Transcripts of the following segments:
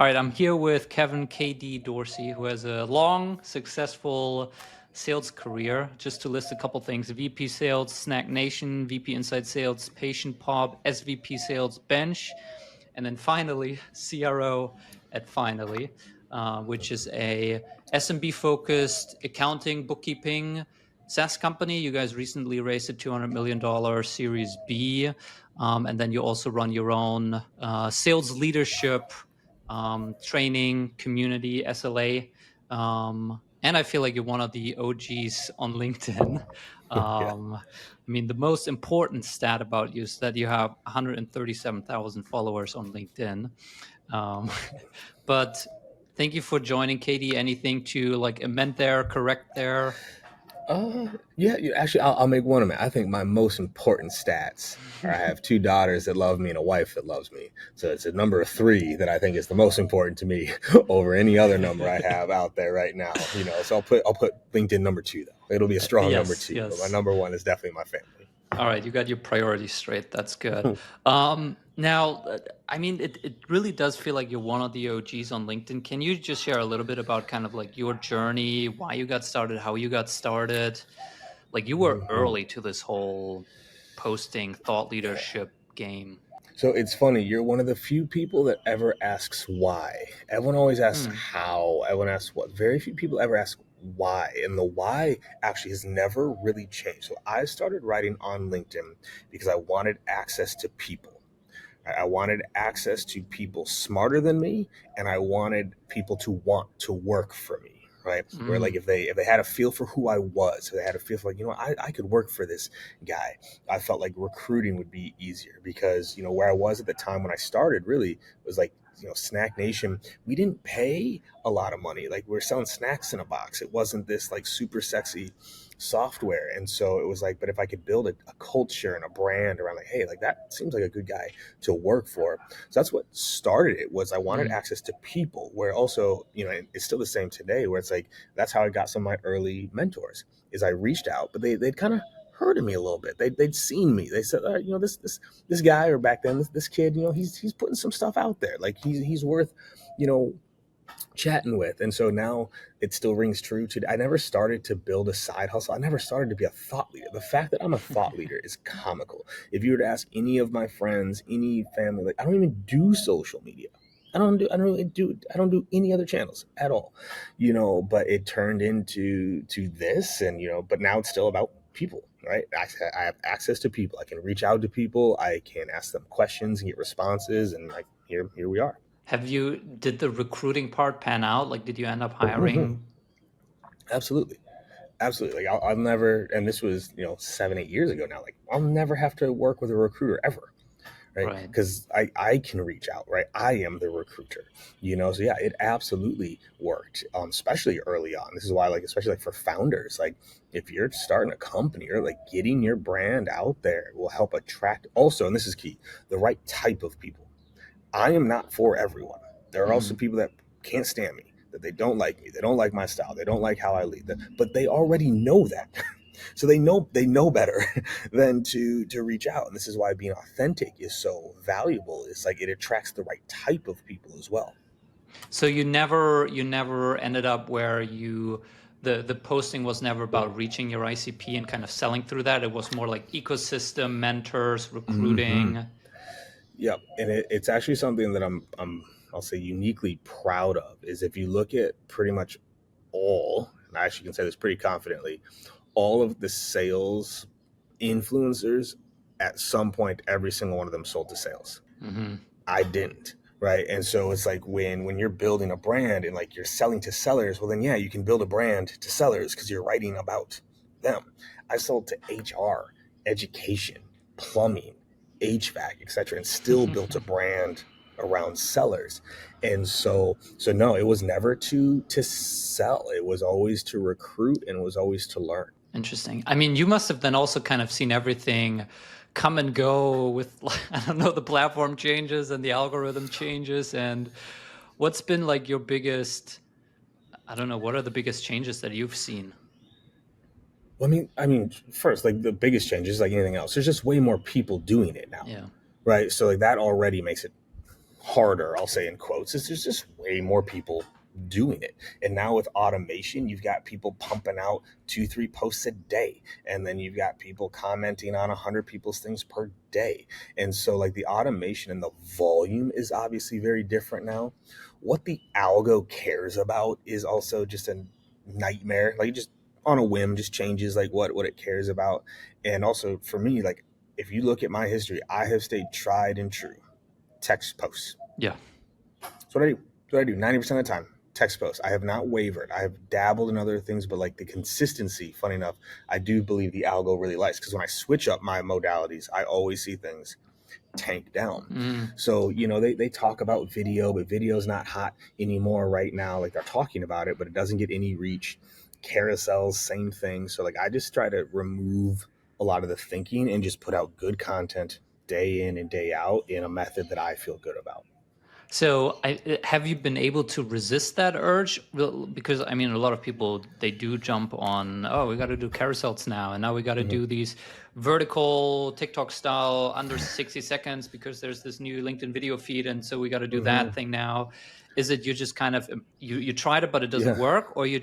All right, I'm here with Kevin KD Dorsey, who has a long, successful sales career. Just to list a couple things: VP Sales, Snack Nation; VP Inside Sales, Patient Pop; SVP Sales, Bench; and then finally CRO at Finally, which is a SMB focused accounting, bookkeeping SaaS company. You guys recently raised a $200 million Series B. And then you also run your own sales leadership training community, SLA. And I feel like you're one of the OGs on LinkedIn. Yeah. I mean, the most important stat about you is that you have 137,000 followers on LinkedIn. Um, but thank you for joining, Katie. Anything to like amend there, correct there? Actually, I'll make one of them. I think my most important stats are I have two daughters that love me and a wife that loves me. So it's a number of three that I think is the most important to me over any other number I have out there right now. So I'll put LinkedIn number two though. It'll be a strong number Yes, two, but my yes. number one is definitely my family. All right, you got your priorities straight. That's good. Now, I mean, it really does feel like you're one of the OGs on LinkedIn. Can you just share a little bit about kind of like your journey, why you got started, how you got started? Like you were Mhm. early to this whole posting thought leadership game. So it's funny, you're one of the few people that ever asks why. Everyone always asks Hmm. how, everyone asks what. Very few people ever ask why. And the why actually has never really changed. So I started writing on LinkedIn because I wanted access to people. I wanted access to people smarter than me, and I wanted people to want to work for me. Right, where like Mm. if they had a feel for who I was, if they had a feel for like I could work for this guy. I felt like recruiting would be easier because where I was at the time when I started really was like Snack Nation. We didn't pay a lot of money. Like we were selling snacks in a box. It wasn't this like super sexy software, and so it was like, but if I could build a culture and a brand around like, hey, like that seems like a good guy to work for. So that's what started it. Was I wanted Mm. access to people. Where also it's still the same today. Where it's like that's how I got some of my early mentors. Is I reached out, but they'd kind of heard of me a little bit. They'd seen me. They said, all right, this guy, or back then this kid, he's putting some stuff out there. Like he's worth, you know, chatting with. And so now it still rings true to I never started to build a side hustle. I never started to be a thought leader. The fact that I'm a thought leader is comical. If you were to ask any of my friends, any family, like I don't even do social media. I don't do any other channels at all. But it turned into this, and but now it's still about people, right? I have access to people. I can reach out to people. I can ask them questions and get responses, and like here we are. Did the recruiting part pan out? Like, did you end up Mhm. hiring? Absolutely. Absolutely. Like I'll never, and this was, 7, 8 years ago now, like I'll never have to work with a recruiter ever. Right. Right. Because I can reach out, right? I am the recruiter, So yeah, it absolutely worked. Especially early on. This is why, like, especially like for founders, like if you're starting a company or like getting your brand out there will help attract also, and this is key, the right type of people. I am not for everyone. There are also Mm. people that can't stand me, that they don't like me, they don't like my style, they don't like how I lead, but they already know that. So they know better than to reach out. And this is why being authentic is so valuable. It's like it attracts the right type of people as well. So you never ended up where the posting was never about reaching your ICP and kind of selling through that. It was more like ecosystem, mentors, Hmm. recruiting. Yep, and it's actually something that I'm I'll say uniquely proud of. Is if you look at pretty much all, and I actually can say this pretty confidently, all of the sales influencers at some point, every single one of them sold to sales. Hmm. I didn't. Right. And so it's like when you're building a brand and like you're selling to sellers, well then yeah, you can build a brand to sellers because you're writing about them. I sold to HR, education, plumbing, HVAC, etc., and still built a brand around sellers. And so no, it was never to sell. It was always to recruit, and it was always to learn. Interesting. I mean, you must have then also kind of seen everything come and go with, I don't know, the platform changes and the algorithm changes. And what's been like your biggest, I don't know, what are the biggest changes that you've seen? Well, I mean, first, like the biggest change is like anything else. There's just way more people doing it now, Yeah. right? So like that already makes it harder, I'll say in quotes, is there's just way more people doing it. And now with automation, you've got people pumping out 2-3 posts a day, and then you've got people commenting on 100 people's things per day. And so like the automation and the volume is obviously very different now. What the algo cares about is also just a nightmare. Like just on a whim just changes like what it cares about. And also for me, like if you look at my history, I have stayed tried and true text posts. Yeah. That's what I do. That's what I do 90% of the time. Text posts. I have not wavered. I have dabbled in other things, but like the consistency, funny enough, I do believe the algo really likes, because when I switch up my modalities, I always see things tank down. So, you know, they talk about video, but video is not hot anymore right now. Like they're talking about it, but it doesn't get any reach. Carousels, same thing. So like I just try to remove a lot of the thinking and just put out good content day in and day out in a method that I feel good about. So have you been able to resist that urge? Well, because I mean, a lot of people, they do jump on, oh, we got to do carousels now, and now we got to do these vertical TikTok style under 60 seconds because there's this new LinkedIn video feed, and so we got to do that thing now. Is it you just kind of you tried it but it doesn't work, or you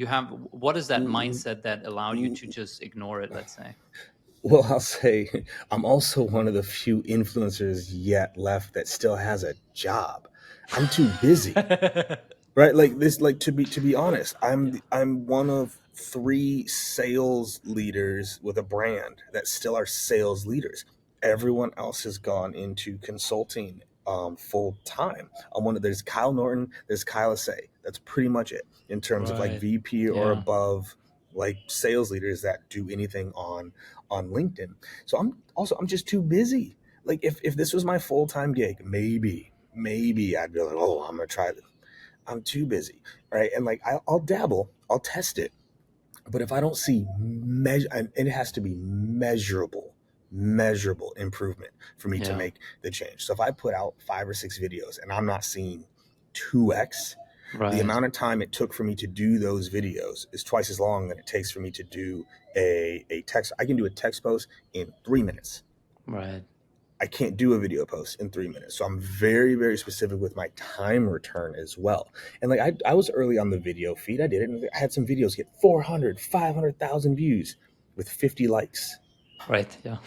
have, what is that mindset that allowed you to just ignore it, let's say? Well, I'll say I'm also one of the few influencers yet left that still has a job. I'm too busy. Right, like this, like to be honest, I'm one of 3 sales leaders with a brand that still are sales leaders. Everyone else has gone into consulting full time. There's Kyle Norton, there's Kyle Assay. That's pretty much it in terms of like Right. VP or Yeah. above, like sales leaders that do anything on LinkedIn. So I'm just too busy. Like if this was my full time gig, maybe I'd be like, oh, I'm gonna try this. I'm too busy, right? And like I'll dabble, I'll test it, but if I don't see and it has to be measurable improvement for me to Yeah. make the change. So if I put out 5 or 6 videos and I'm not seeing 2x, the Right. amount of time it took for me to do those videos is twice as long than it takes for me to do a text. I can do a text post in 3 minutes. Right. I can't do a video post in 3 minutes. So I'm very, very specific with my time return as well. And like I was early on the video feed. I did it, and I had some videos get 400, 500,000 views with 50 likes. Right. Yeah.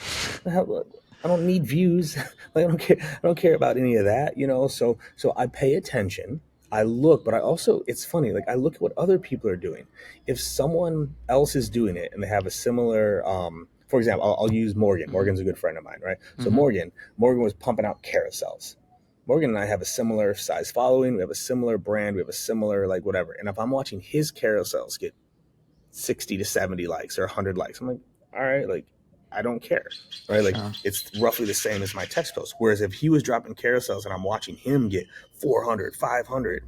I don't need views. Like I don't care about any of that, you know. So I pay attention. I look, but I also, it's funny, like I look at what other people are doing. If someone else is doing it and they have a similar for example, I'll use Morgan. Morgan's a good friend of mine, right? So Morgan was pumping out carousels. Morgan and I have a similar size following. We have a similar brand. We have a similar like whatever. And if I'm watching his carousels get 60 to 70 likes or 100 likes, I'm like, all right, like I don't care, right? Like Sure. it's roughly the same as my text post. Whereas if he was dropping carousels and I'm watching him get 400, 500,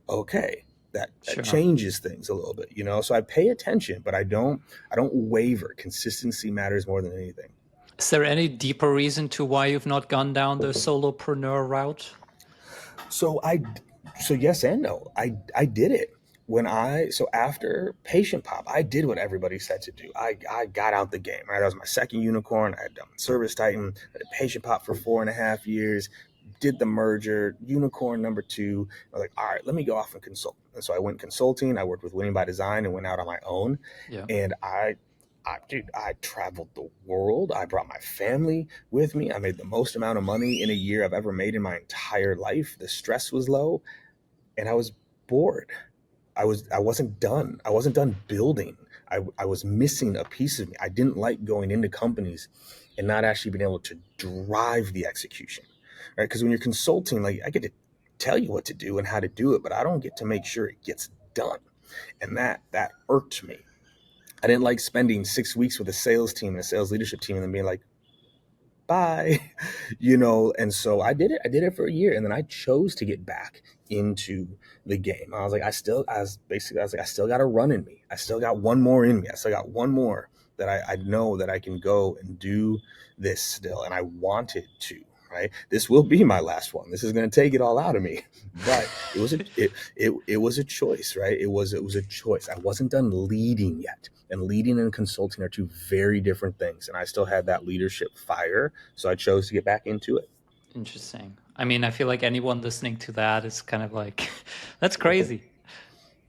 okay, that Sure. changes things a little bit, you know. So I pay attention, but I don't waver. Consistency matters more than anything. Is there any deeper reason to why you've not gone down the solopreneur route? So yes and no. I did it so after Patient Pop, I did what everybody said to do. I got out the game, right? That was my second unicorn. I had done Service Titan. I did Patient Pop for 4.5 years, did the merger, unicorn number 2. I was like, all right, let me go off and consult. And so I went consulting. I worked with Winning by Design and went out on my own. Yeah. And I traveled the world. I brought my family with me. I made the most amount of money in a year I've ever made in my entire life. The stress was low, and I was bored. I wasn't done. I wasn't done building. I was missing a piece of me. I didn't like going into companies and not actually being able to drive the execution, right? Because when you're consulting, like I get to tell you what to do and how to do it, but I don't get to make sure it gets done. And that irked me. I didn't like spending 6 weeks with a sales team and a sales leadership team and then being like, bye, you know. And so I did it for a year, and then I chose to get back into the game. I was like, I still got a run in me. I still got one more in me. I still got one more that I know that I can go and do this still. And I wanted to, right? This will be my last one. This is going to take it all out of me. But it was a choice, right? It was a choice. I wasn't done leading yet. And leading and consulting are 2 very different things. And I still had that leadership fire. So I chose to get back into it. Interesting. I mean, I feel like anyone listening to that is kind of like, that's crazy.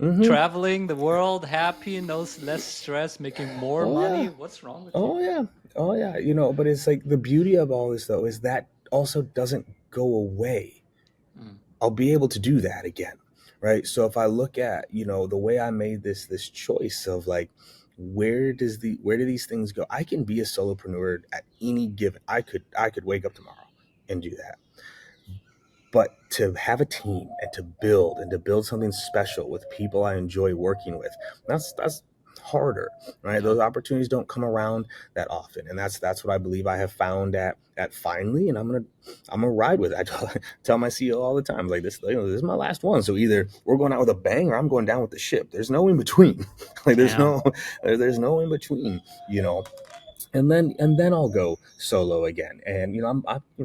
Mm-hmm. Traveling the world, happy, less stress, making more Oh money. yeah. What's wrong with you? Oh yeah. Oh yeah. But it's like the beauty of all this though is that also doesn't go away. Mm, I'll be able to do that again, right? So if I look at, the way I made this choice of like, where do these things go? I can be a solopreneur at any given. I could wake up tomorrow and do that. But to have a team and to build something special with people I enjoy working with, that's harder, right? yeah. Those opportunities don't come around that often, and that's what I believe I have found at Finally, and I'm gonna ride with it. I tell my CEO all the time, like this is my last one. So either we're going out with a bang or I'm going down with the ship. There's no in between. Like Yeah. there's no in between. You know, and then I'll go solo again. And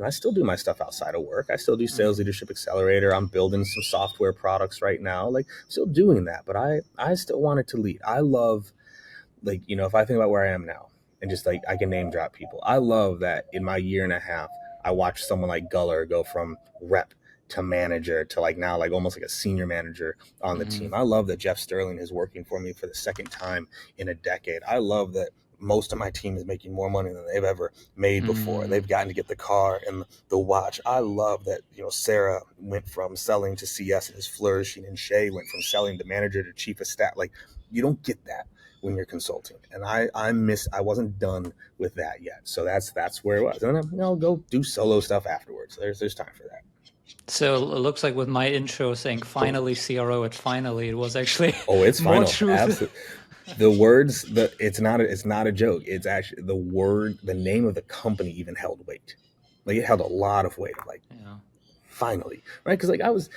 I still do my stuff outside of work. I still do Sales Mm, Leadership Accelerator. I'm building some software products right now. Like still doing that, but I still wanted to lead. I love, like, if I think about where I am now and just like I can name drop people. I love that in my year and a half I watched someone like Guller go from rep to manager to like now like almost like a senior manager on the mm, team. I love that Jeff Sterling is working for me for the second time in a decade. I love that most of my team is making more money than they've ever made before. mm, They've gotten to get the car and the watch. I love that, Sarah went from selling to CS and is flourishing, and Shay went from selling to manager to chief of staff. Like, you don't get that when you're consulting. And I wasn't done with that yet. So that's where it was. And then I'll go do solo stuff afterwards. There's time for that. So it looks like with my intro saying finally CRO, it was actually Oh, it's more final. truth. Absolutely. The words, it's not a joke. It's actually the name of the company even held weight. Like it held a lot of weight. Like, Yeah. finally, right? Because like I was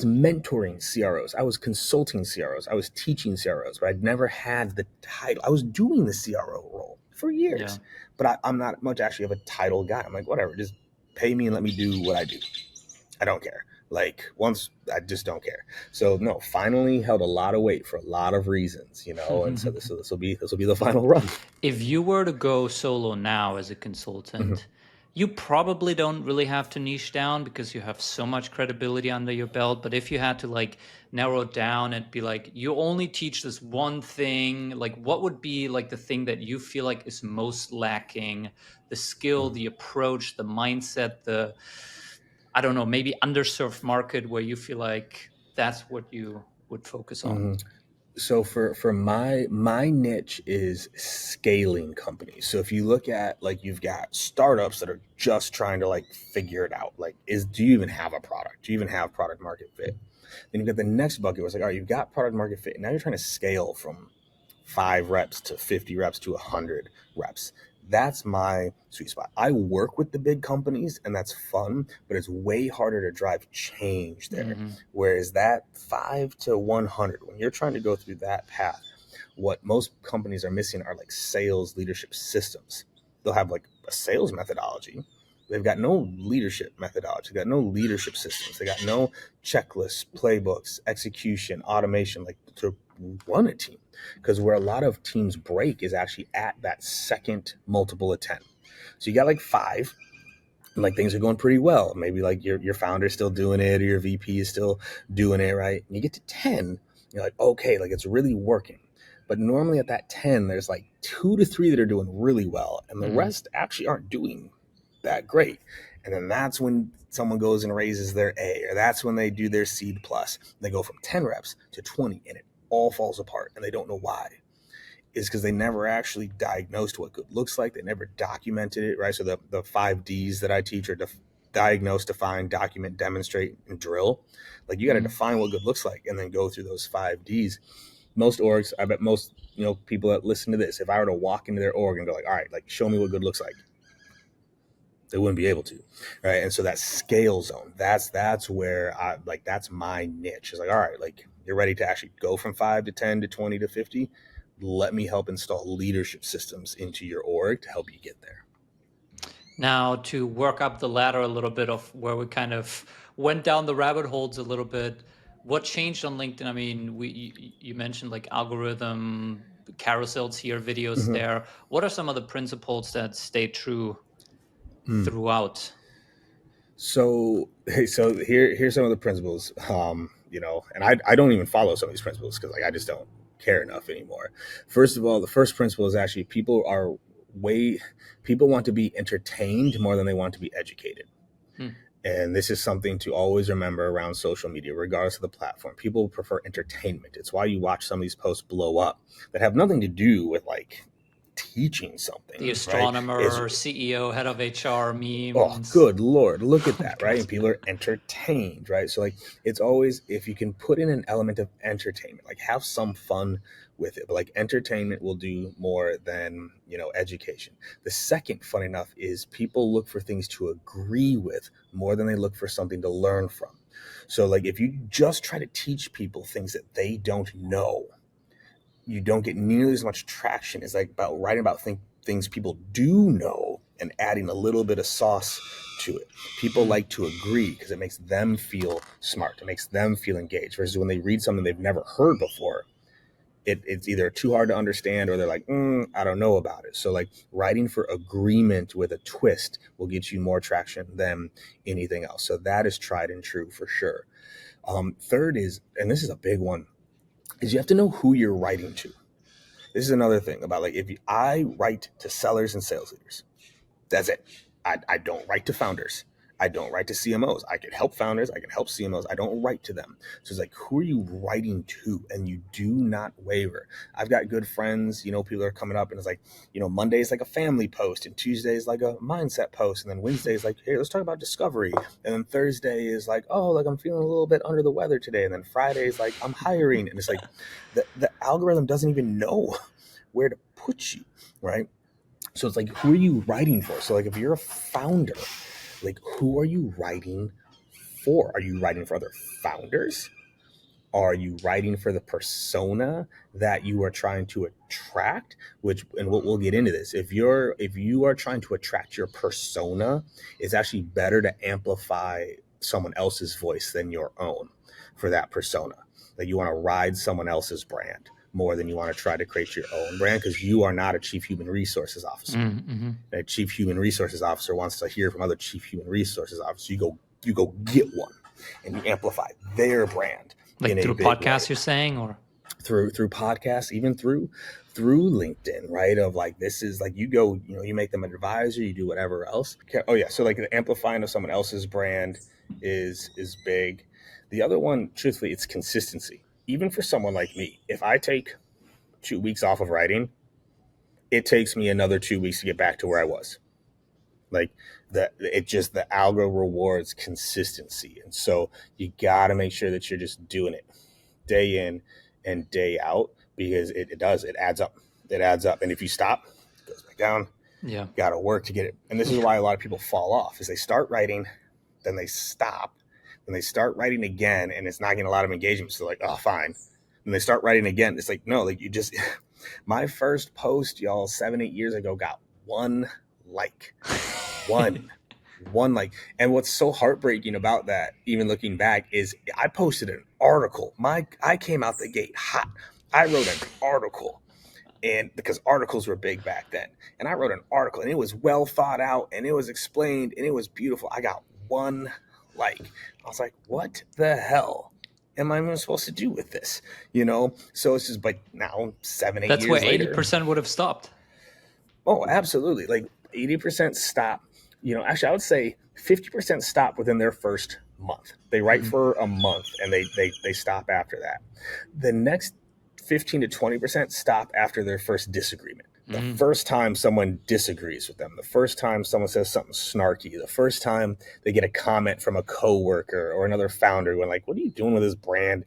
mentoring CROs, I was consulting CROs, I was teaching CROs, but I'd never had the title. I was doing the CRO role for Yeah. years, but I'm not much actually of a title guy. I'm like, whatever, just pay me and let me do what I do. I don't care. Like, once, I just don't care. So no, finally held a lot of weight for a lot of reasons, and so this will be the final run. If you were to go solo now as a Mhm. consultant, you probably don't really have to niche down because you have so much credibility under your belt. But if you had to like narrow it down and be like, you only teach this one thing, like what would be like the thing that you feel like is most lacking? The skill, the approach, the mindset, I don't know, maybe underserved market where you feel like that's what you would focus on. Mhm. So for my niche is scaling companies. So if you look at, like, you've got startups that are just trying to like figure it out, like, do you even have a product? Do you even have product market fit? Then you've got the next bucket where it's like, all right, you've got product market fit. Now you're trying to scale from 5 reps to 50 reps to 100 reps. That's my sweet spot. I work with the big companies and that's fun, but it's way harder to drive change there. Hmm. Whereas that 5 to 100, when you're trying to go through that path, what most companies are missing are like sales leadership systems. They'll have like a sales methodology. They've got no leadership methodology. They've got no leadership systems. They got no checklists, playbooks, execution, automation, like to run a team. Because where a lot of teams break is actually at that second multiple of 10. So you got like 5, and like things are going pretty well. Maybe like your founder's still doing it or your VP is still doing it, right? And you get to 10, you're like, okay, like it's really working. But normally at that 10, there's like 2 to 3 that are doing really well, and the Hmm. rest actually aren't doing that great. And then that's when someone goes and raises their A, or that's when they do their seed plus. They go from 10 reps to 20, and it all falls apart, and they don't know why. Is because they never actually diagnosed what good looks like. They never documented it, right? So the 5 Ds that I teach are diagnose, define, document, demonstrate, and drill. Like, you got to Hmm. define what good looks like and then go through those 5 Ds. Most orgs, I bet most people that listen to this, if I were to walk into their org and go like, all right, like, show me what good looks like, they wouldn't be able to, right? And so that scale zone, that's where that's my niche. It's like, all right, like, you're ready to actually go from 5 to 10 to 20 to 50. Let me help install leadership systems into your org to help you get there. Now, to work up the ladder a little bit of where we kind of went down the rabbit holes a little bit, what changed on LinkedIn? I mean, you mentioned like algorithm, carousels here, videos Mm-hmm. there. What are some of the principles that stay true Mm. throughout? So here's some of the principles. And I don't even follow some of these principles because like I just don't care enough anymore. First of all, the first principle is actually people want to be entertained more than they want to be educated. And this is something to always remember around social media, regardless of the platform. People prefer entertainment. It's why you watch some of these posts blow up that have nothing to do with like teaching something. The right? astronomer, CEO, head of HR Oh, memes. good Lord, look at Oh that, my right? God. And people are entertained, right? So like it's always, if you can put in an element of entertainment, like have some fun with it, but like entertainment will do more than, education. The second, fun enough, is people look for things to agree with more than they look for something to learn from. So like if you just try to teach people things that they don't know, you don't get nearly as much traction as like about writing about things people do know and adding a little bit of sauce to it. People like to agree because it makes them feel smart. It makes them feel engaged. Versus when they read something they've never heard before, it's either too hard to understand or they're like, I don't know about it. So like writing for agreement with a twist will get you more traction than anything else. So that is tried and true for sure. Third is, and this is a big one, is you have to know who you're writing to. This is another thing about like, I write to sellers and sales leaders. That's it. I don't write to founders. I don't write to CMOs. I can help founders. I can help CMOs. I don't write to them. So it's like, who are you writing to? And you do not waver. I've got good friends, people are coming up and it's like, Monday is like a family post and Tuesday is like a mindset post. And then Wednesday is like, hey, let's talk about discovery. And then Thursday is like, oh, like I'm feeling a little bit under the weather today. And then Friday is like, I'm hiring. And it's like the algorithm doesn't even know where to put you, right? So it's like, who are you writing for? So like, if you're a founder, like, who are you writing for? Are you writing for other founders? Are you writing for the persona that you are trying to attract? And we'll get into this. If you are trying to attract your persona, it's actually better to amplify someone else's voice than your own for that persona. That you want to ride someone else's brand more than you want to try to create your own brand, because you are not a chief human resources officer. A chief human resources officer wants to hear from other chief human resources officers. You go get one and you amplify their brand. Like through podcasts, you're saying, or through podcasts, even through LinkedIn, right? Of like, this is like, you go, you make them an advisor, you do whatever else. Oh yeah. So like the amplifying of someone else's brand is big. The other one, truthfully, it's consistency. Even for someone like me, if I take 2 weeks off of writing, it takes me another 2 weeks to get back to where I was. Like the algo rewards consistency. And so you got to make sure that you're just doing it day in and day out, because it adds up. It adds up. And if you stop, it goes back down. Yeah. Got to work to get it. And this is why a lot of people fall off, is they start writing, then they stop, then they start writing again, and it's not getting a lot of engagement. So like, oh, fine. And they start writing again. It's like, no, like you just, my first post, y'all, 7-8 years ago got one like. One like. And what's so heartbreaking about that, even looking back, is I posted an article. I came out the gate hot. I wrote an article, and because articles were big back then, and I wrote an article and it was well thought out and it was explained and it was beautiful. I got one like. I was like, what the hell am I even supposed to do with this? So it's just like, now 7-8 that's years where later, 80% would have stopped. Oh, absolutely. Like 80% stop. Actually, I would say 50% stop within their first month. They write for a month and they stop after that. The next 15 to 20% stop after their first disagreement. The first time someone disagrees with them, the first time someone says something snarky, the first time they get a comment from a coworker or another founder going like, what are you doing with this brand?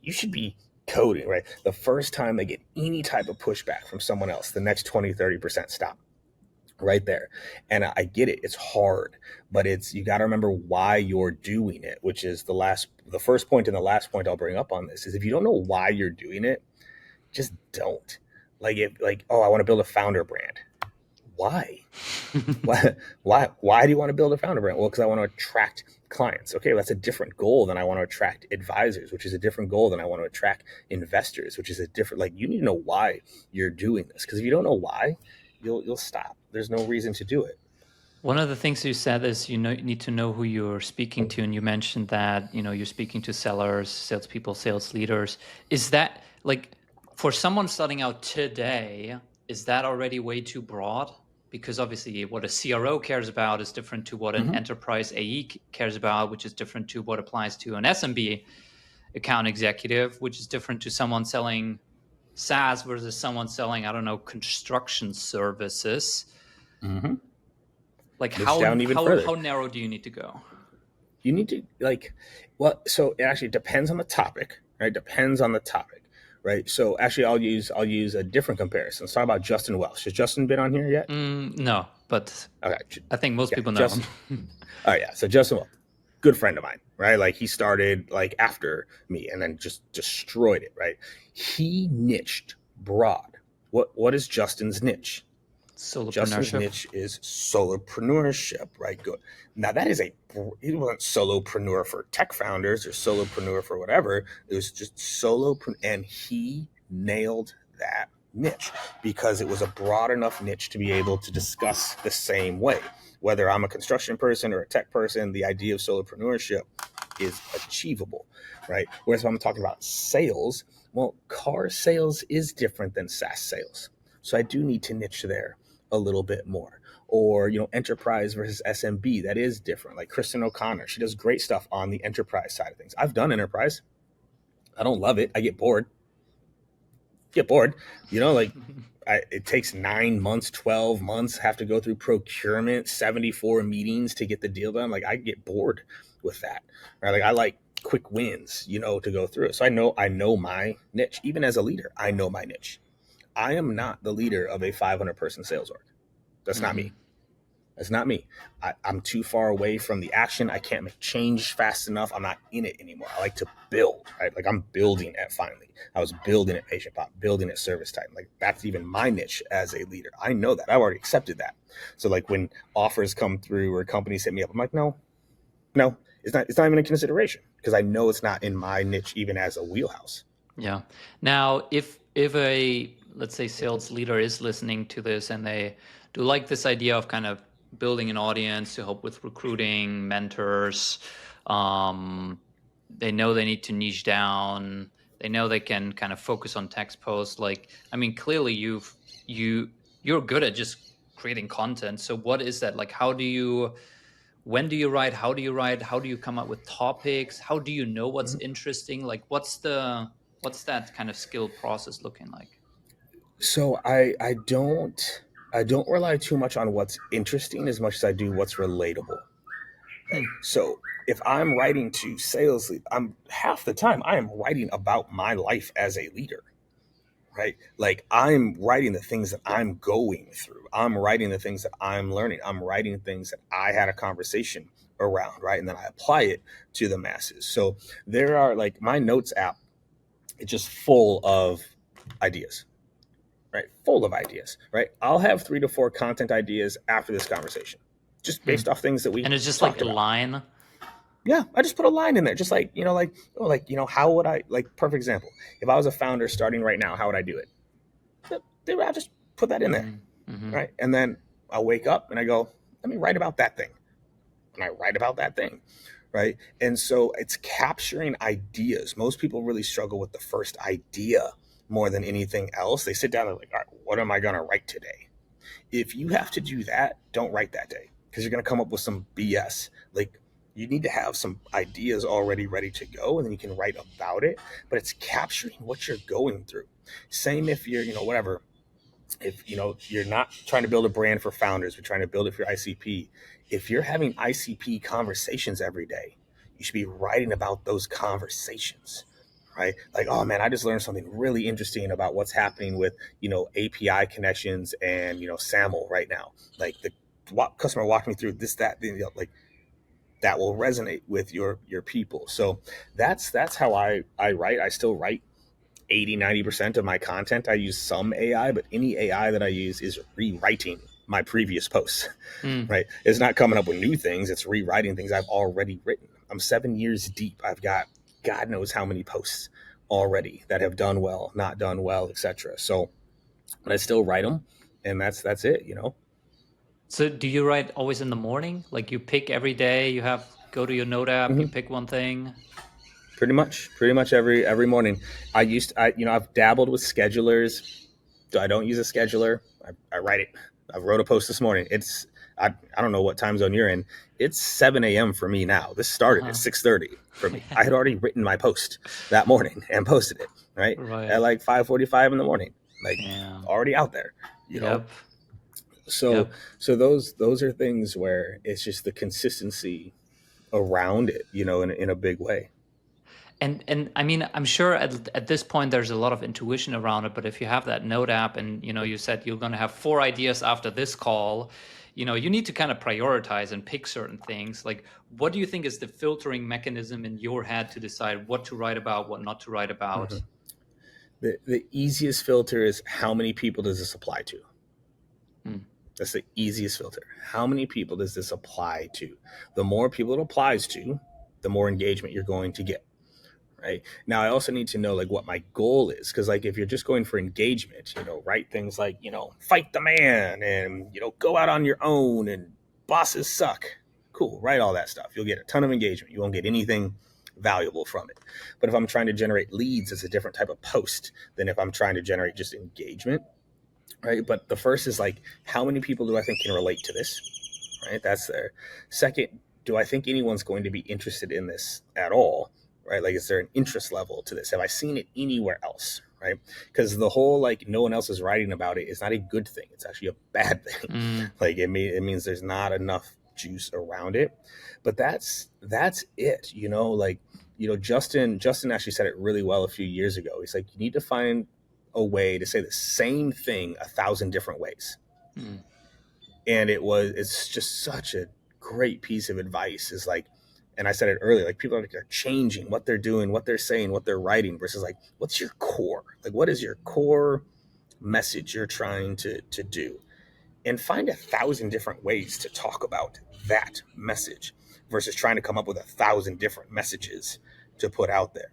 You should be coding, right? The first time they get any type of pushback from someone else, the next 20-30% stop right there. And I get it. It's hard, but you got to remember why you're doing it, which is the first point and the last point I'll bring up on this is, if you don't know why you're doing it, just don't. Oh, I want to build a founder brand. Why? Why do you want to build a founder brand? Well, because I want to attract clients. Okay, well, that's a different goal than I want to attract advisors, which is a different goal than I want to attract investors, which is a different, like, you need to know why you're doing this. Because if you don't know why, you'll stop. There's no reason to do it. One of the things you said is you need to know who you're speaking to, and you mentioned that you're speaking to sellers, salespeople, sales leaders. Is that like for someone starting out today? Is that already way too broad? Because obviously, what a CRO cares about is different to what an Mm-hmm. enterprise AE cares about, which is different to what applies to an SMB account executive, which is different to someone selling SaaS versus someone selling, I don't know, construction services. Mm-hmm. Like Niche how down even how further. how narrow do you need to go? You need to so it actually depends on the topic, right? Depends on the topic, right? So actually, I'll use a different comparison. Let's talk about Justin Welsh. Has Justin been on here yet? No, but Okay, I think most yeah, people know Justin. him. Oh yeah, so Justin Welsh, good friend of mine, right? Like he started like after me and then just destroyed it, right? He niched broad. What is Justin's niche? Justin's Solopreneurship. niche is solopreneurship, right? Good. Now that is he wasn't solopreneur for tech founders or solopreneur for whatever. It was just and he nailed that niche because it was a broad enough niche to be able to discuss the same way. Whether I'm a construction person or a tech person, the idea of solopreneurship is achievable, right? Whereas if I'm talking about sales, well, car sales is different than SaaS sales. So I do need to niche there a little bit more. Or, enterprise versus SMB, that is different. Like Kristen O'Connor, she does great stuff on the enterprise side of things. I've done enterprise. I don't love it. I get bored. Like it takes 9 months, 12 months, have to go through procurement, 74 meetings to get the deal done. Like I get bored with that. Right? Like I like quick wins, to go through it. So I know my niche. Even as a leader, I know my niche. I am not the leader of a 500-person sales org. That's not me. That's not me. I'm too far away from the action. I can't make change fast enough. I'm not in it anymore. I like to build, right? Like I'm building at Finally. I was building at Patient Pop, building at Service Time. Like that's even my niche as a leader. I know that. I've already accepted that. So like when offers come through or companies hit me up, I'm like, no, it's not even a consideration because I know it's not in my niche even as a wheelhouse. Yeah. Now, if a, let's say, sales leader is listening to this and they do like this idea of kind of building an audience to help with recruiting, mentors, they know they need to niche down, they know they can kind of focus on text posts. Like, I mean, clearly you're good at just creating content. So what is that? Like, when do you write? How do you write? How do you come up with topics? How do you know what's interesting? Like, what's that kind of skill process looking like? So I don't rely too much on what's interesting as much as I do what's relatable. Right. So if I'm writing to sales lead, I'm half the time I am writing about my life as a leader. Right. Like I'm writing the things that I'm going through. I'm writing the things that I'm learning. I'm writing things that I had a conversation around, right? And then I apply it to the masses. So there are like my notes app, it's just full of ideas. Right? Full of ideas, right? I'll have 3 to 4 content ideas after this conversation, just based off things that we And it's just like talked a about. line. Yeah, I just put a line in there, just like how would I perfect example? If I was a founder starting right now, how would I do it? I just put that in there, right? And then I'll wake up and I go, let me write about that thing, and I write about that thing, right? And so it's capturing ideas. Most people really struggle with the first idea more than anything else. They sit down and like, all right, what am I going to write today? If you have to do that, don't write that day because you're going to come up with some BS. Like you need to have some ideas already ready to go and then you can write about it, but it's capturing what you're going through. Same if you're, whatever, if you're not trying to build a brand for founders, we're trying to build it for your ICP. If you're having ICP conversations every day, you should be writing about those conversations, right? Like, oh man, I just learned something really interesting about what's happening with API connections and SAML right now. Like the customer walked me through this, that, like that will resonate with your people. So that's how I write. I still write 80-90% of my content. I use some AI, but any AI that I use is rewriting my previous posts, right? It's not coming up with new things. It's rewriting things I've already written. I'm 7 years deep. I've got God knows how many posts already that have done well, not done well, etc. So, but I still write them, and that's it. So do you write always in the morning? Like you pick every day, you have go to your note app, you Hmm. pick one thing. Pretty much every morning. I've dabbled with schedulers. I don't use a scheduler. I write it. I wrote a post this morning. I don't know what time zone you're in. It's 7 a.m. for me now. This started at Uh-huh. 6:30 for me. Yeah. I had already written my post that morning and posted it right at Right. like 5:45 in the morning, like Yeah. already out there. You know, Yep. so Yep. those are things where it's just the consistency around it. In a big way. And I mean, I'm sure at this point there's a lot of intuition around it, but if you have that note app and you said you're going to have 4 ideas after this call, you need to kind of prioritize and pick certain things. Like, what do you think is the filtering mechanism in your head to decide what to write about, what not to write about? Mhm. The easiest filter is how many people does this apply to? Hmm. That's the easiest filter. How many people does this apply to? The more people it applies to, the more engagement you're going to get. Right now, I also need to know like what my goal is, because like if you're just going for engagement, write things like fight the man and go out on your own and bosses suck. Cool, write all that stuff. You'll get a ton of engagement. You won't get anything valuable from it. But if I'm trying to generate leads, it's a different type of post than if I'm trying to generate just engagement. Right. But the first is like, how many people do I think can relate to this? Right. That's there. Second, do I think anyone's going to be interested in this at all? Right. Like, is there an interest level to this? Have I seen it anywhere else? Right. Because the whole like no one else is writing about it is not a good thing. It's actually a bad thing. Mm, Like it means there's not enough juice around it. But that's it. Like, Justin actually said it really well a few years ago. He's like, you need to find a way to say the same thing 1,000 different ways. mm, And it's just such a great piece of advice. Is like, and I said it earlier, like people are changing what they're doing, what they're saying, what they're writing, versus like, what's your core? Like, what is your core message you're trying to do? And find 1,000 different ways to talk about that message versus trying to come up with 1,000 different messages to put out there.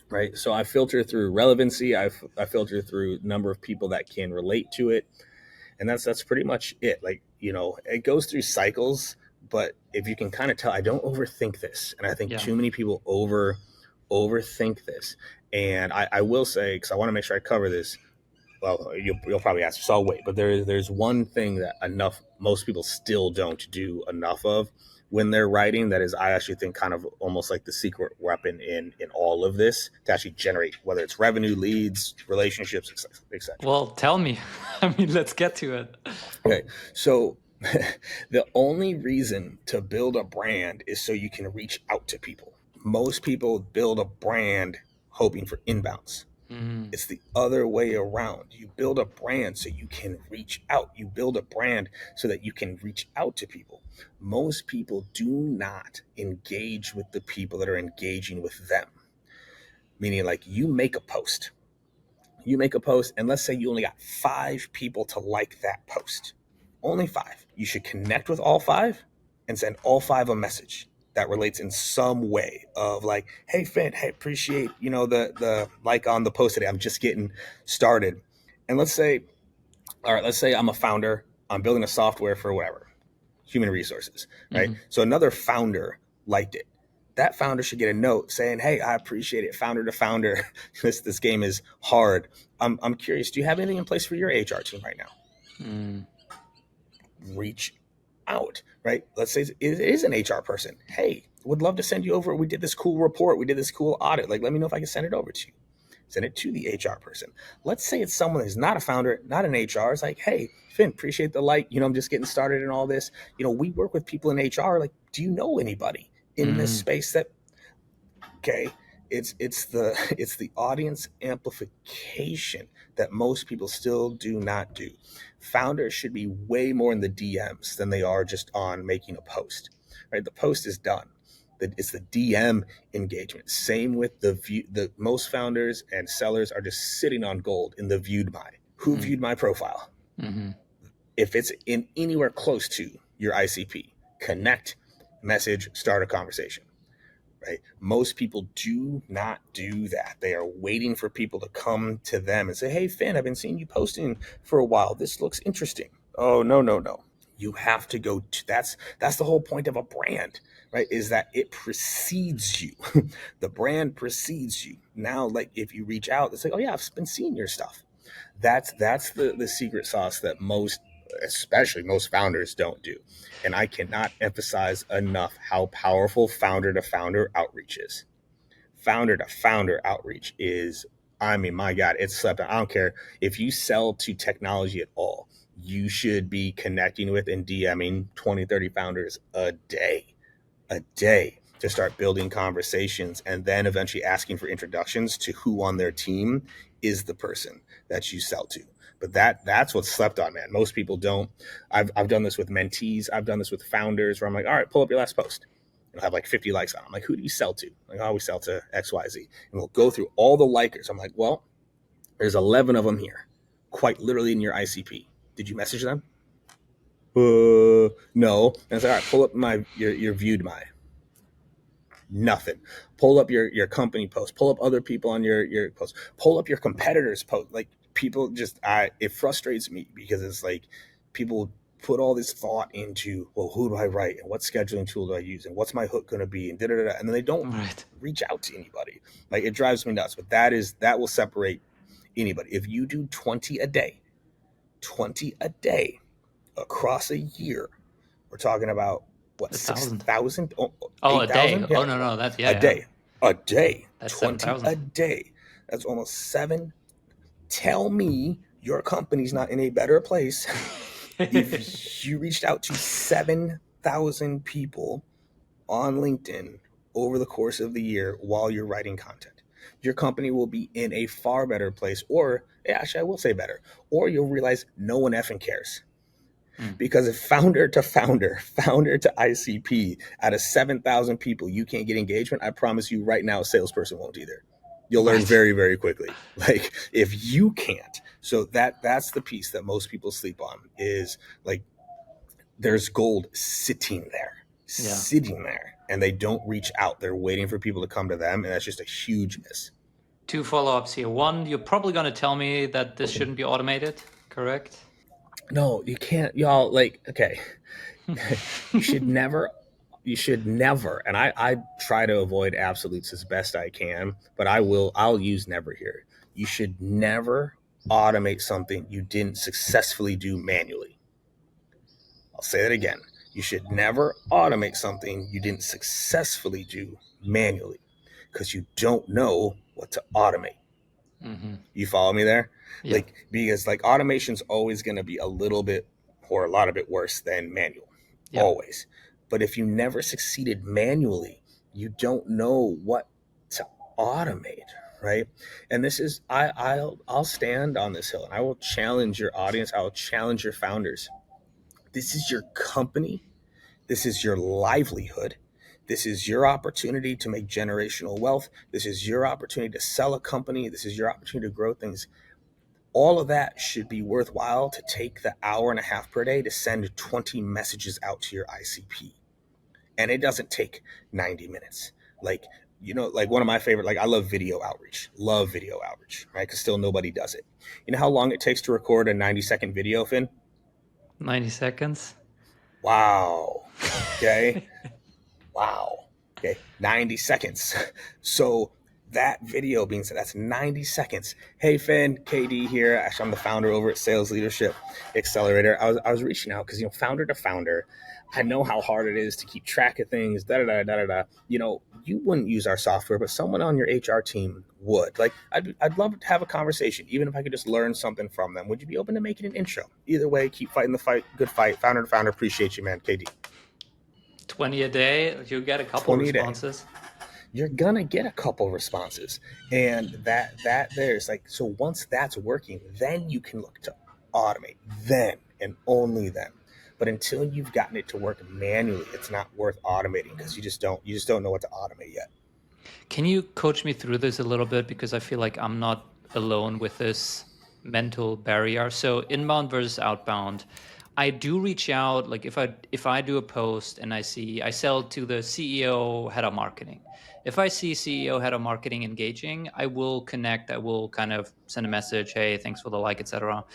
Right. So I filter through relevancy. I filter through number of people that can relate to it, and that's pretty much it. Like, it goes through cycles, but if you can kind of tell, I don't overthink this, and I think yeah. too many people overthink this. And I will say, because I want to make sure I cover this. Well, you'll probably ask, so I'll wait. But there's one thing that most people still don't do enough of when they're writing. That is, I actually think, kind of almost like the secret weapon in all of this to actually generate, whether it's revenue, leads, relationships, etc. Well, tell me. I mean, let's get to it. Okay, so the only reason to build a brand is so you can reach out to people. Most people build a brand hoping for inbounds. Mm, It's the other way around. You build a brand so you can reach out. You build a brand so that you can reach out to people. Most people do not engage with the people that are engaging with them. Meaning, like, you make a post, and let's say you only got 5 people to like that post. Only 5. You should connect with all 5 and send all 5 a message that relates in some way of like, hey Finn, hey, appreciate the like on the post today. I'm just getting started. And let's say I'm a founder. I'm building a software for whatever, human resources, right? mhm. So another founder liked it. That founder should get a note saying, "Hey, I appreciate it, founder to founder. This game is hard. I'm curious. Do you have anything in place for your HR team right now?" Mm, Reach out, right? Let's say it is an HR person. Hey, would love to send you over. We did this cool report. We did this cool audit. Like, let me know if I can send it over to you. Send it to the HR person. Let's say it's someone who's not a founder, not an HR. It's like, hey, Finn, appreciate the like. I'm just getting started in all this. We work with people in HR. Like, do you know anybody in this mm, space that? Okay, it's the audience amplification that most people still do not do. Founders should be way more in the DMs than they are just on making a post. Right, the post is done. It's the DM engagement. Same with the view. The most founders and sellers are just sitting on gold in the viewed by. Who mm, viewed my profile? mhm. If it's in anywhere close to your ICP, connect, message, start a conversation. Right? Most people do not do that. They are waiting for people to come to them and say, hey, Finn, I've been seeing you posting for a while. This looks interesting. Oh, no, no, no. You have to go to, that's the whole point of a brand, right? Is that it precedes you. The brand precedes you. Now, like if you reach out, it's like, oh yeah, I've been seeing your stuff. That's the secret sauce that most, especially most founders don't do. And I cannot emphasize enough how powerful founder to founder outreach is. Founder to founder outreach is, I mean, my God, it's slept on. I don't care if you sell to technology at all, you should be connecting with and DMing 20, 30 founders a day to start building conversations, and then eventually asking for introductions to who on their team is the person that you sell to. But that's what's slept on, man. Most people don't. I've done this with mentees. I've done this with founders where I'm like, all right, pull up your last post. It'll have like 50 likes on it. I'm like, who do you sell to? Like, oh, we sell to XYZ. And we'll go through all the likers. I'm like, well, there's 11 of them here, quite literally in your ICP. Did you message them? No. And it's like, all right, pull up your viewed my. Nothing. Pull up your company post. Pull up other people on your post. Pull up your competitors' post. Like people just, it frustrates me because it's like people put all this thought into, well, who do I write and what scheduling tool do I use and what's my hook going to be and and then they don't Right. reach out to anybody. Like it drives me nuts. But that will separate anybody. If you do 20 a day across a year, we're talking about what, 1,000. 6,000, Oh, a day. 8,000? Yeah, Oh, no. That's, a yeah. day, a day, That's 20 7,000. a day. That's almost seven. Tell me your company's not in a better place if you reached out to 7,000 people on LinkedIn over the course of the year while you're writing content. Your company will be in a far better place, or yeah, actually, I will say better, or you'll realize no one effing cares. Because if founder to founder, founder to ICP, out of 7,000 people, you can't get engagement, I promise you right now, a salesperson won't either. You'll learn Right. very, very quickly. Like if you can't, so that's the piece that most people sleep on is like there's gold sitting there, and they don't reach out. They're waiting for people to come to them, and that's just a huge miss. Two follow-ups here. One, you're probably going to tell me that this shouldn't be automated, correct? No, you can't, y'all. Like, okay, you should never and I try to avoid absolutes as best I can, but I'll use never here. You should never automate something you didn't successfully do manually. I'll say that again. You should never automate something you didn't successfully do manually, because you don't know what to automate. You follow me there? Yeah. Like, because like automation's always going to be a little bit or a lot of bit worse than manual. Yeah. Always. But if you never succeeded manually, you don't know what to automate, right? And this is I'll stand on this hill and I will challenge your audience. I will challenge your founders. This is your company. This is your livelihood. This is your opportunity to make generational wealth. This is your opportunity to sell a company. This is your opportunity to grow things. All of that should be worthwhile to take the hour and a half per day to send 20 messages out to your ICP. And it doesn't take 90 minutes. Like, like one of my favorite, like I love video outreach, right? Because still nobody does it. You know how long it takes to record a 90-second video, Finn? 90 seconds. Wow. Okay. Wow. Okay. 90 seconds. So that video being said, that's 90 seconds. Hey, Finn, KD here. Actually, I'm the founder over at Sales Leadership Accelerator. I was reaching out because, founder to founder, I know how hard it is to keep track of things, you wouldn't use our software, but someone on your HR team would. Like, I'd love to have a conversation, even if I could just learn something from them. Would you be open to making an intro? Either way, keep fighting the fight. Good fight. Founder to founder. Appreciate you, man. KD. 20 a day, you get a couple 20 a day. responses. You're gonna get a couple responses, and that there's like, so once that's working, then you can look to automate, then and only then. But until you've gotten it to work manually, it's not worth automating, because you just don't know what to automate yet. Can you coach me through this a little bit, because I feel like I'm not alone with this mental barrier? So inbound versus outbound, I do reach out. Like if I do a post and I sell to the CEO, head of marketing. If I see CEO, head of marketing engaging, I will connect. I will kind of send a message, hey, thanks for the like, etc.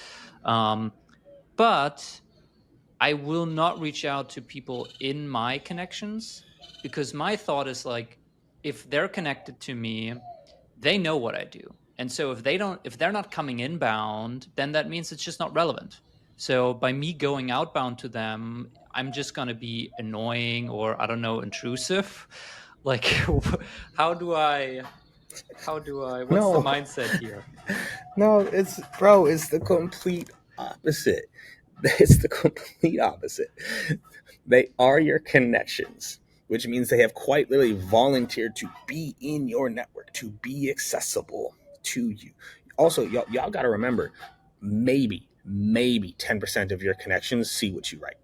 But I will not reach out to people in my connections, because my thought is like, if they're connected to me, they know what I do. And so if they're not coming inbound, then that means it's just not relevant. So by me going outbound to them, I'm just going to be annoying, or I don't know, intrusive. Like, what's the No, mindset here? no, it's the complete opposite. It's the complete opposite. They are your connections, which means they have quite literally volunteered to be in your network, to be accessible to you. Also, y'all got to remember, maybe 10% of your connections see what you write.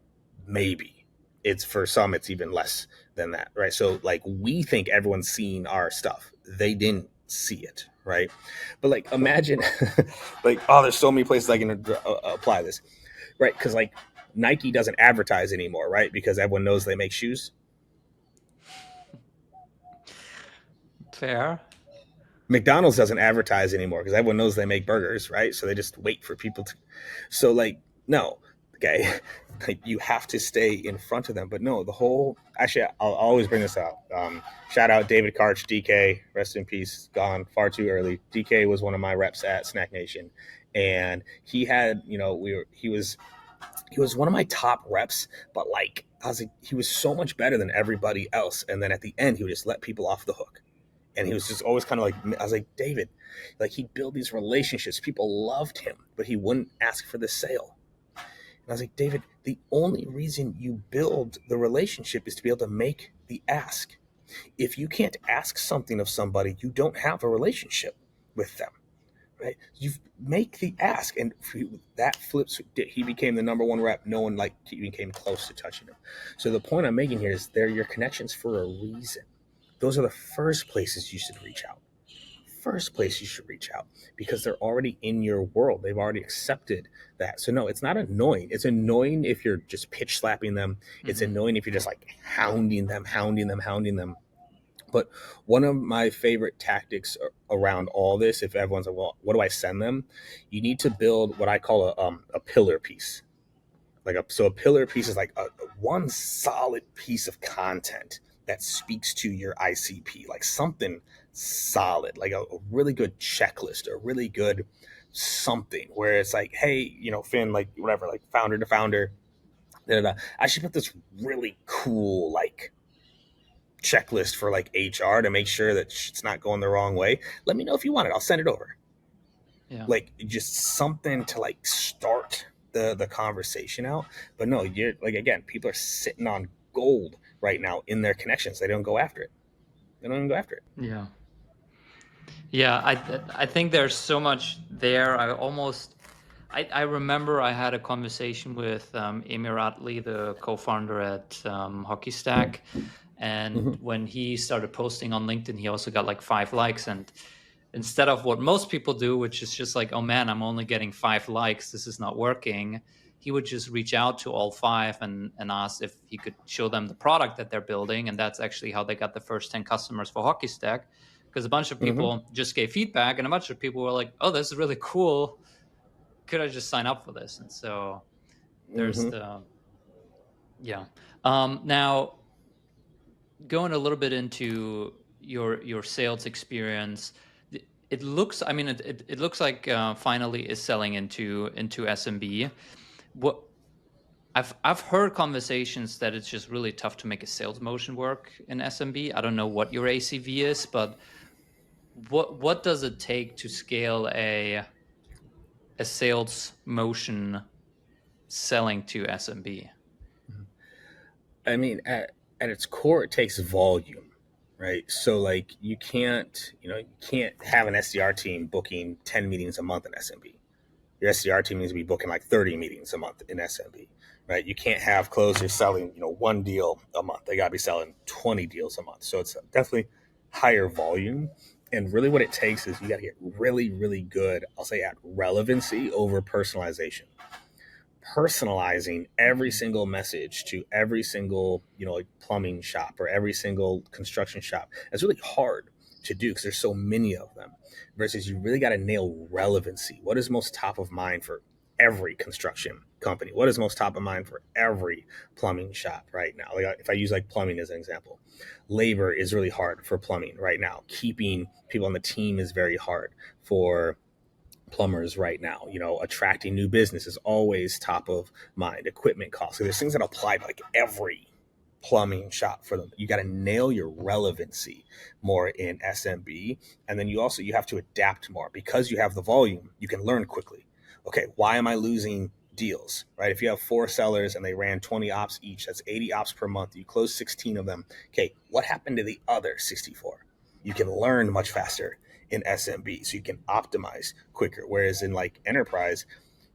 Maybe. It's for some, it's even less than that, right? So, like, we think everyone's seen our stuff. They didn't see it, right? But, like, imagine, like, oh, there's so many places I can apply this, right? Because, like, Nike doesn't advertise anymore, right? Because everyone knows they make shoes. Fair. McDonald's doesn't advertise anymore because everyone knows they make burgers, right? So they just wait for people to. So, like, no, okay, like, you have to stay in front of them. But no, the whole, actually, I'll always bring this up. Shout out David Karch, DK, rest in peace, gone far too early. DK was one of my reps at Snack Nation, and he had, he was one of my top reps, but, like, I was like, he was so much better than everybody else. And then at the end, he would just let people off the hook. And he was just always kind of like, I was like, David, like, he'd build these relationships. People loved him, but he wouldn't ask for the sale. And I was like, David, the only reason you build the relationship is to be able to make the ask. If you can't ask something of somebody, you don't have a relationship with them, right? You make the ask. And that flips, he became the number one rep. No one, like, even came close to touching him. So the point I'm making here is they're your connections for a reason. Those are the first places you should reach out. First place you should reach out, because they're already in your world. They've already accepted that. So no, it's not annoying. It's annoying if you're just pitch slapping them. It's annoying if you're just, like, hounding them. But one of my favorite tactics around all this, if everyone's like, well, what do I send them? You need to build what I call a pillar piece. So a pillar piece is like a one solid piece of content that speaks to your ICP, like something solid, like a really good checklist, a really good something where it's like, hey, Finn, like, whatever, like, founder to founder, da, da, da. I should put this really cool, like, checklist for, like, HR to make sure that it's not going the wrong way. Let me know if you want it. I'll send it over. Yeah. Like, just something to, like, start the conversation out. But no, you're like, again, people are sitting on gold right now in their connections. They don't go after it. Yeah. Yeah, I think there's so much there. I remember I had a conversation with Emir Atli, the co-founder at Hockey Stack, and when he started posting on LinkedIn, he also got like 5 likes. And instead of what most people do, which is just like, oh man, I'm only getting 5 likes, this is not working, he would just reach out to all 5 and ask if he could show them the product that they're building. And that's actually how they got the first 10 customers for Hockey Stack, because a bunch of people just gave feedback, and a bunch of people were like, oh, this is really cool, could I just sign up for this? And so there's the yeah. Now going a little bit into your sales experience, it looks, I mean, it looks like finally is selling into SMB. What I've heard conversations that it's just really tough to make a sales motion work in SMB. I don't know what your ACV is, but what does it take to scale a sales motion selling to SMB? I mean, at its core, it takes volume, right? So, like, you can't have an SDR team booking 10 meetings a month in SMB. Your SDR team needs to be booking like 30 meetings a month in SMB, right? You can't have closers selling, one deal a month. They got to be selling 20 deals a month. So it's definitely higher volume. And really what it takes is you got to get really, really good, I'll say, at relevancy over personalization. Personalizing every single message to every single, like, plumbing shop or every single construction shop. It's really hard to do because there's so many of them, versus you really got to nail relevancy. What is most top of mind for every construction company, what is most top of mind for every plumbing shop right now? Like if I use like plumbing as an example, labor is really hard for plumbing right now. Keeping people on the team is very hard for plumbers right now. Attracting new business is always top of mind. Equipment costs. So there's things that apply to like every plumbing shop for them. You got to nail your relevancy more in SMB. And then you have to adapt more because you have the volume. You can learn quickly. Okay, why am I losing deals, right? If you have 4 sellers and they ran 20 ops each, that's 80 ops per month. You close 16 of them. Okay, what happened to the other 64? You can learn much faster in SMB, so you can optimize quicker. Whereas in like enterprise,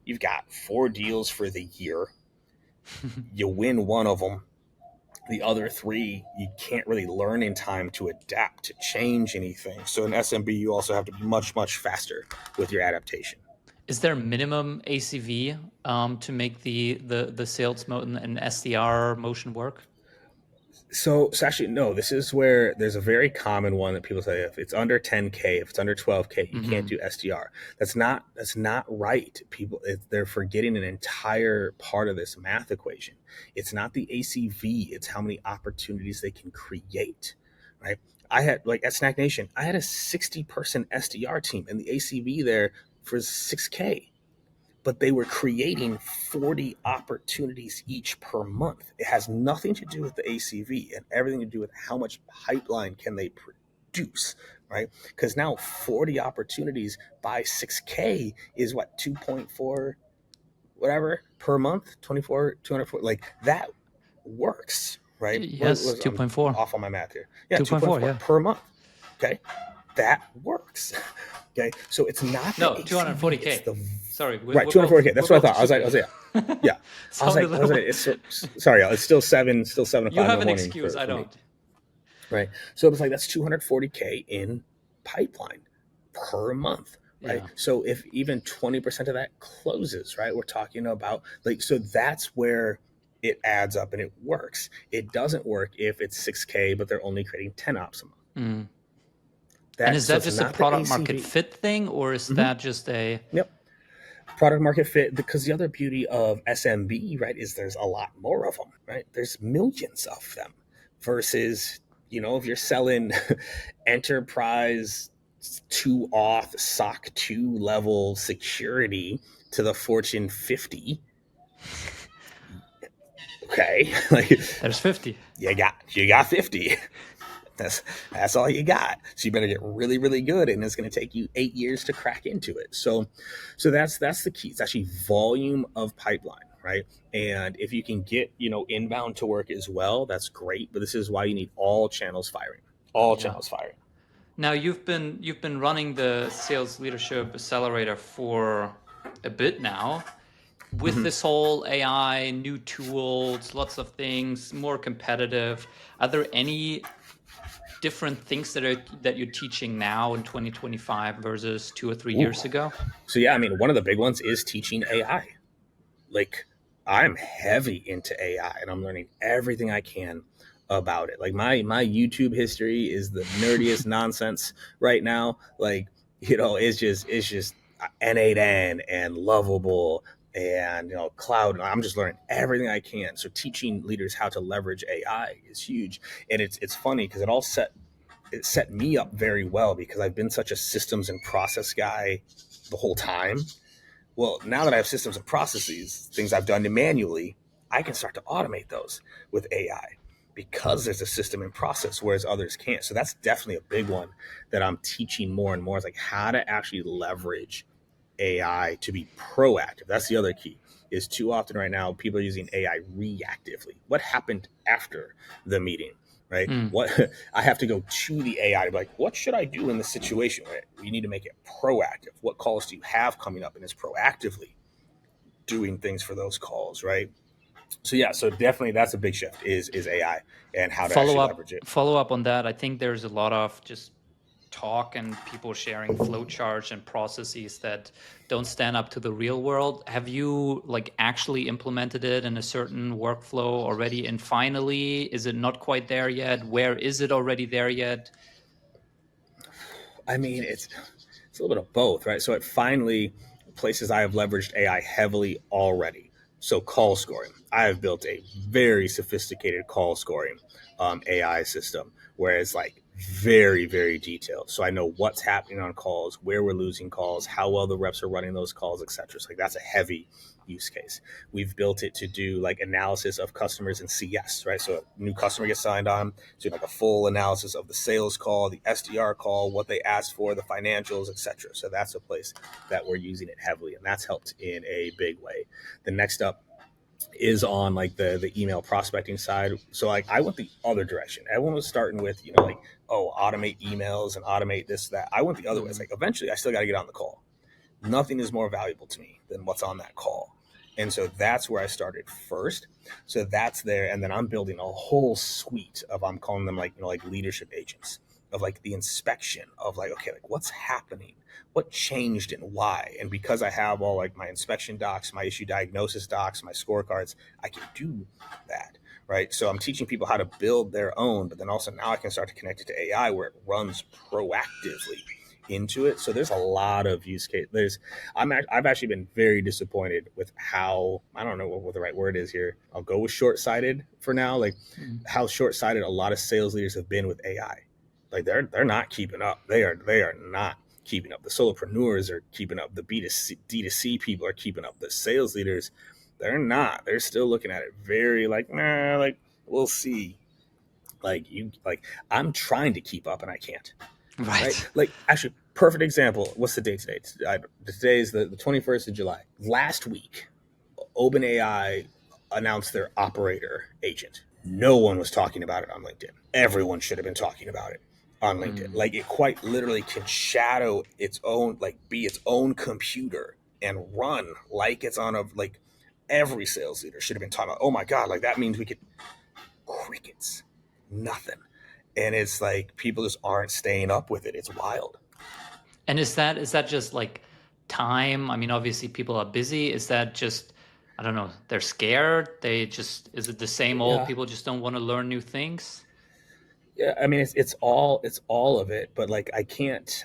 you've got 4 deals for the year. You win one of them. The other 3, you can't really learn in time to adapt, to change anything. So in SMB, you also have to be much, much faster with your adaptation. Is there minimum ACV to make the sales motion and SDR motion work? So actually, no, this is where there's a very common one that people say, if it's under 10K, if it's under 12K, you can't do SDR. That's not right. They're forgetting an entire part of this math equation. It's not the ACV, it's how many opportunities they can create, right? I had, like at Snack Nation, I had a 60-person SDR team, and the ACV there for 6K. But they were creating 40 opportunities each per month. It has nothing to do with the ACV and everything to do with how much pipeline can they produce, right? Because now 40 opportunities by 6K is what, 2.4 whatever per month, 24, 240, like that works, right? Yes, 2.4. I'm off on my math here. Yeah, 2.4, yeah. per month. Okay, that works. Okay, so it's not no the 240K. It's the, sorry, right, 240K. That's what I thought. I was like, yeah. Sorry, it's still 7 o'clock. You have in an the morning excuse. I don't. Right. So it was like that's 240K in pipeline per month. Right. Yeah. So if even 20% of that closes, right, we're talking about like, so that's where it adds up and it works. It doesn't work if it's 6K, but they're only creating 10 ops a month. And is that just a product market fit thing, or is that just a... Yep. Product market fit, because the other beauty of SMB, right, is there's a lot more of them, right? There's millions of them versus, if you're selling enterprise 2 auth SOC 2 level security to the Fortune 50. Okay. Like there's 50. You got 50. That's all you got. So you better get really, really good, and it's going to take you 8 years to crack into it. So that's the key. It's actually volume of pipeline, right? And if you can get inbound to work as well, that's great. But this is why you need all channels firing. Channels firing. Now you've been running the Sales Leadership Accelerator for a bit now. With this whole AI, new tools, lots of things, more competitive. Are there any different things that you're teaching now in 2025 versus 2 or 3 years ago? So yeah, I mean, one of the big ones is teaching AI. Like, I'm heavy into AI, and I'm learning everything I can about it. Like my YouTube history is the nerdiest nonsense right now. Like, it's just N8N and Lovable and cloud. I'm just learning everything I can. So teaching leaders how to leverage AI is huge. And it's funny because it set me up very well, because I've been such a systems and process guy the whole time. Well, now that I have systems and processes, things I've done manually, I can start to automate those with AI because there's a system and process, whereas others can't. So that's definitely a big one that I'm teaching more and more, is like how to actually leverage AI to be proactive. That's the other key. Is too often right now people are using AI reactively. What happened after the meeting? Right? What I have to go to the AI to be like, what should I do in this situation? Right? You need to make it proactive. What calls do you have coming up? And it's proactively doing things for those calls, right? So yeah, so definitely that's a big shift is AI and how to actually leverage it. Follow up on that. I think there's a lot of just talk and people sharing flowcharts and processes that don't stand up to the real world. Have you actually implemented it in a certain workflow already? And finally, is it not quite there yet? Where is it already there yet? I mean, it's a little bit of both, right? So it finally, places I have leveraged AI heavily already So call scoring. I have built a very sophisticated call scoring AI system where it's like very, very detailed. So I know what's happening on calls, where we're losing calls, how well the reps are running those calls, etc. So like that's a heavy use case. We've built it to do like analysis of customers in CS, right? So a new customer gets signed on, so like a full analysis of the sales call, the SDR call, what they asked for, the financials, etc. So that's a place that we're using it heavily, and that's helped in a big way. The next up is on like the email prospecting side. So like I went the other direction. Everyone was starting with, like, oh, automate emails and automate this, that. I went the other way. It's like eventually I still got to get on the call. Nothing is more valuable to me than what's on that call. And so that's where I started first. So that's there. And then I'm building a whole suite of, I'm calling them like, like leadership agents, of like the inspection of like, okay, like what's happening, what changed and why. And because I have all like my inspection docs, my issue diagnosis docs, my scorecards, I can do that. Right. So I'm teaching people how to build their own, but then also now I can start to connect it to AI where it runs proactively into it. So there's a lot of use case. I've actually been very disappointed with how, I don't know what the right word is here. I'll go with short-sighted for now. Like how short-sighted a lot of sales leaders have been with AI. Like they're not keeping up. They are not keeping up. The solopreneurs are keeping up. The D2C people are keeping up. The sales leaders, they're not. They're still looking at it very like, nah, like we'll see. I'm trying to keep up and I can't. Right? Like, actually, perfect example. What's the date today? Today is the 21st of July. Last week, OpenAI announced their operator agent. No one was talking about it on LinkedIn. Everyone should have been talking about it on LinkedIn. Like, it quite literally can shadow its own, like, be its own computer and run like it's on like, every sales leader should have been talking about, oh my God, like, that means we could, crickets, nothing. And it's like people just aren't staying up with it. It's wild. And is that just like time? I mean, obviously people are busy. Is that just, I don't know, they're scared? Is it the same old, people just don't want to learn new things? Yeah, I mean it's all of it, but like I can't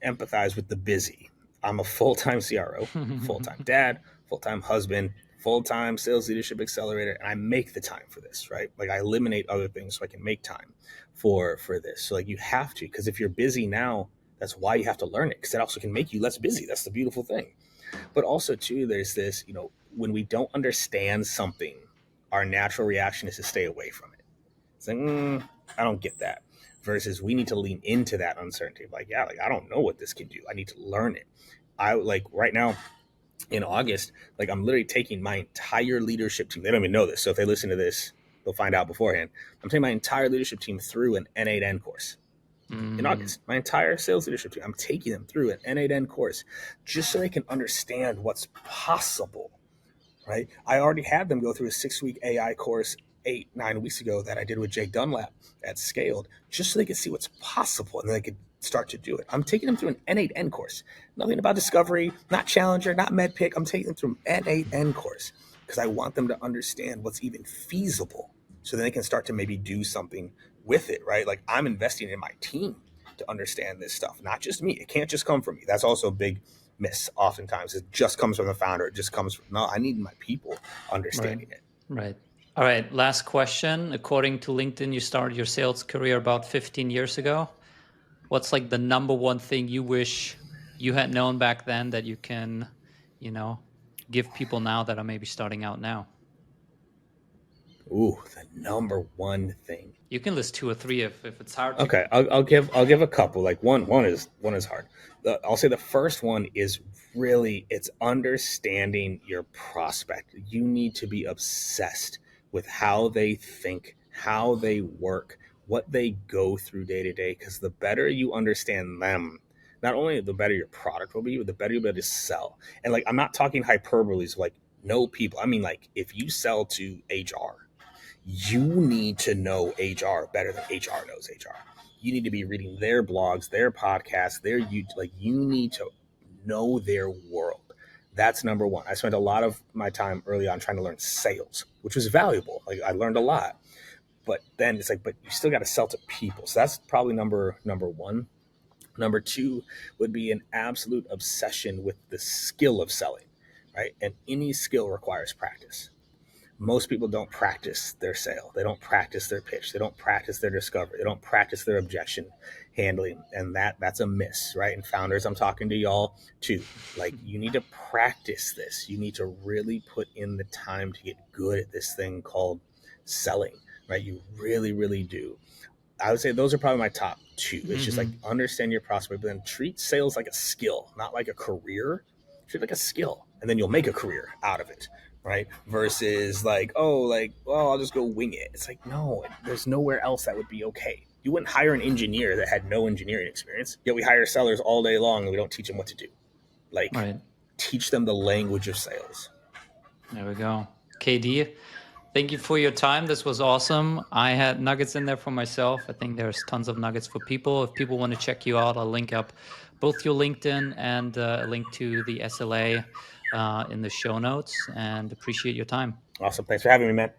empathize with the busy. I'm a full-time CRO, full-time dad, full-time husband, full-time sales leadership accelerator, and I make the time for this, right? Like I eliminate other things so I can make time for this. So like you have to, because if you're busy now, that's why you have to learn it, because it also can make you less busy. That's the beautiful thing. But also too, there's this, when we don't understand something, our natural reaction is to stay away from it. It's like, I don't get that. Versus we need to lean into that uncertainty. Like, yeah, like I don't know what this can do. I need to learn it. I like right now in August, like I'm literally taking my entire leadership team. They don't even know this. So if they listen to this, they'll find out beforehand. I'm taking my entire leadership team through an N8N course in August. My entire sales leadership team, I'm taking them through an N8N course just so they can understand what's possible, right? I already had them go through a 6-week AI course 8-9 weeks ago that I did with Jake Dunlap at Scaled, just so they could see what's possible and then they could start to do it. I'm taking them through an N8N course. Nothing about discovery, not Challenger, not MedPick. I'm taking them through an N8N course because I want them to understand what's even feasible so then they can start to maybe do something with it, right? Like I'm investing in my team to understand this stuff, not just me. It can't just come from me. That's also a big miss oftentimes. It just comes from the founder. It just comes from, no, I need my people understanding it. Right. All right. Last question. According to LinkedIn, you started your sales career about 15 years ago. What's like the number one thing you wish you had known back then that you can, give people now that are maybe starting out now? Ooh, the number one thing. You can list 2 or 3 if it's hard to. Okay, I'll give a couple. Like one is hard. I'll say the first one is really, it's understanding your prospect. You need to be obsessed with how they think, how they work, what they go through day to day. Because the better you understand them, not only the better your product will be, but the better you'll be able to sell. And like I'm not talking hyperboles, like know people. I mean, like if you sell to HR, you need to know HR better than HR knows HR. You need to be reading their blogs, their podcasts, their YouTube. Like you need to know their world. That's number one. I spent a lot of my time early on trying to learn sales, which was valuable. Like I learned a lot, but then it's like, but you still got to sell to people. So that's probably number one. Number two would be an absolute obsession with the skill of selling. right? And any skill requires practice. Most people don't practice their sale. They don't practice their pitch. They don't practice their discovery. They don't practice their objection handling. And that's a miss, right? And founders, I'm talking to y'all too. Like, you need to practice this. You need to really put in the time to get good at this thing called selling, right? You really, really do. I would say those are probably my top two. It's just like, understand your prospect, but then treat sales like a skill, not like a career. Treat it like a skill, and then you'll make a career out of it, right? Versus like, oh, I'll just go wing it. It's like, no, there's nowhere else that would be okay. You wouldn't hire an engineer that had no engineering experience, yet we hire sellers all day long and we don't teach them what to do. Like, teach them the language of sales. There we go. KD, thank you for your time. This was awesome. I had nuggets in there for myself. I think there's tons of nuggets for people. If people want to check you out, I'll link up both your LinkedIn and a link to the SLA in the show notes, and appreciate your time. Awesome. Thanks for having me, man.